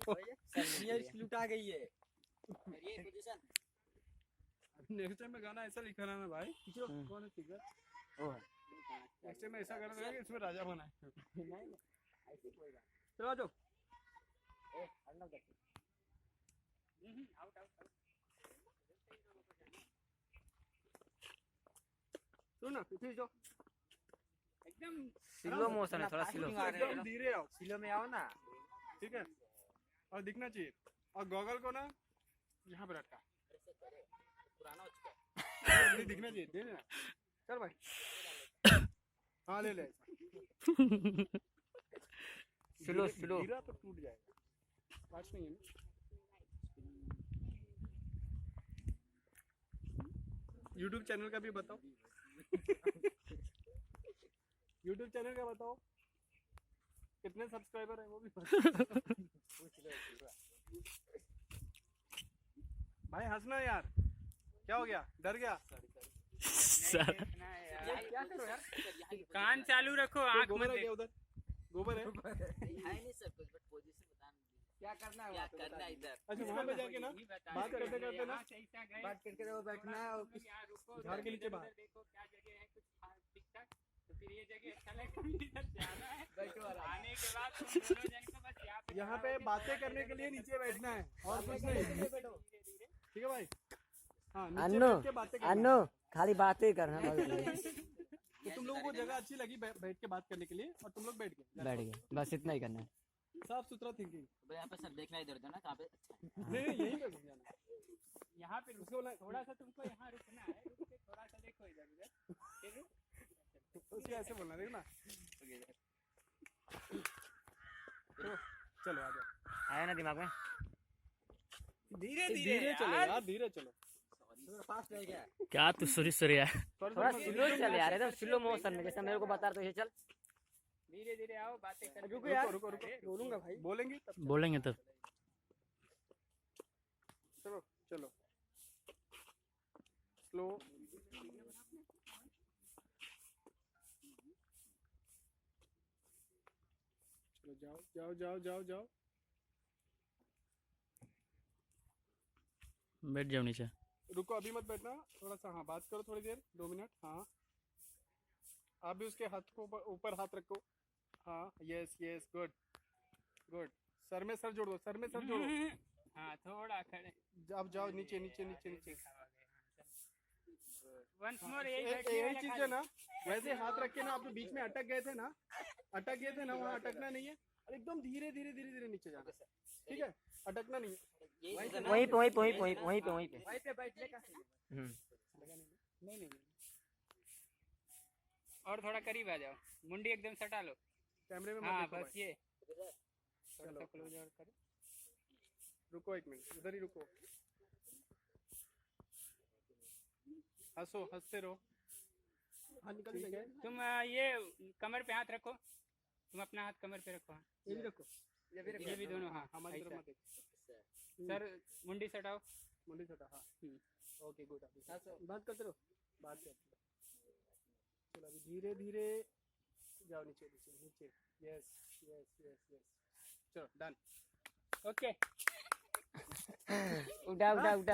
ये लुटा गई है। ये पोजीशन नेक्स्ट टाइम में गाना ऐसा लिखा ना भाई, कौन है सिंगर? वो है नेक्स्ट टाइम में ऐसा गाना रहेगा कि इसमें राजा बना है। नहीं ऐसे कोई बात चलो आ जाओ। ए अर्नव करते आउट आउट सुन ना फिर जाओ, एकदम स्लो मोशन है, थोड़ा स्लो एकदम धीरे आओ, स्लो में आओ ना। ठीक है? और दिखना चाहिए, और गॉगल को ना यहाँ पे रखा, पुराना हो चुका है। दिखना चाहिए, दे देना। चल भाई, हाँ ले ले। स्लो स्लो गिरा तो टूट जाएगा, पास नहीं है ना। YouTube चैनल का भी बताओ। YouTube चैनल का बताओ, कितने सब्सक्राइबर है वो भी बताओ। भाई हंसना यार, क्या हो गया, डर गया? क्या करो यार, कान चालू रखो, आंख गोबर मत है क्या उधर? गोबर है? है नहीं सब कुछ, बट पोजीशन बता क्या करना है क्या करना है इधर। अच्छा वहाँ पे जाके ना बात करते करते ना बात करके वो बैठना है और कुछ झाड़ के नीचे बाहर। देखो क्या जगह है, कुछ ठीक ठाक, तो फिर ये जगह अच्छा लगेगा, इधर जाना है। बैठो आराम। आने के बाद तुम दोनों जन को बस यहाँ पे बातें करने के लिए नीचे बैठना है और कुछ नहीं, ठीक है भाई? हाँ नीचे बैठ के बातें करना है। खाली बातें करना। तो तुम लोगों को जगह अच्छी लगी बैठ के बात करने के लिए, और तुम लोग बैठ गए, बस इतना ही करना है। साफ सुथरा थिंकिंग। यहाँ पे सब देखना इधर उधर ना, कहाँ पे अच्छा नहीं यहीं पे घूम जाना। यहाँ पे रुको, थोड़ा सा तुमको यहाँ रुकना है, रुक के थोड़ा सा देखो इधर उधर, फिर उसके ऐसे बोलना, देखना। चलो आ जाओ, आया ना दिमाग में? धीरे धीरे चलो यार, धीरे चलो। फास्ट रह गया क्या तू सूरी सूरी है? थोड़ा स्लो चल यार, एकदम स्लो मोशन में, जैसे मेरे को बता रहे तो ये चल। धीरे धीरे आओ, बातें कर। रुको यार, रुको बोलूंगा भाई, बोलेंगे तब। बोलेंगे तब। चलो चलो स्लो। चलो जाओ जाओ जाओ जाओ जाओ, बैठ जाओ नीचे। रुको अभी मत बैठना, थोड़ा सा हाँ बात करो थोड़ी देर, 2 मिनट। हाँ आप भी उसके हाथ को ऊपर हाथ रखो। हाँ yes yes, good good. Sir में सर जोड़ो, सर में सर जोड़ो। हाँ थोड़ा खड़े, अब जाओ नीचे नीचे नीचे नीचे। वंस मोर यही चीज है ना, वैसे हाथ रख के ना, आप जो बीच में अटक गए थे ना, वहाँ अटकना नहीं है, और एकदम धीरे धीरे धीरे धीरे नीचे जाना, ठीक है? अटकना नहीं है, वहीं पे बैठने का। नहीं नहीं। और थोड़ा करीब आ जाओ, मुंडी एकदम सटा लो कैमरे में हाँ मत देखो बस भाई। ये थोड़ा सा क्लोज और करो। रुको 1 मिनट, उधर ही रुको, हंसो, हंसते रहो। हाँ निकल गए। तुम ये कमर पे हाथ रखो, तुम अपना हाथ कमर पे रखो। हाँ ये भी रखो, ये भी दोनों, हाँ हमारी तरफ ऐसा। मत देखो। सर मुंडी सटाओ। मुंडी छोटा, हाँ ओके गुड। अभी बात करते रहो, बात करते रहो। चलो अभी धीरे धीरे जाओ नीचे नीचे नीचे। यस यस यस यस, चलो डन। ओके उठा उठा उठा।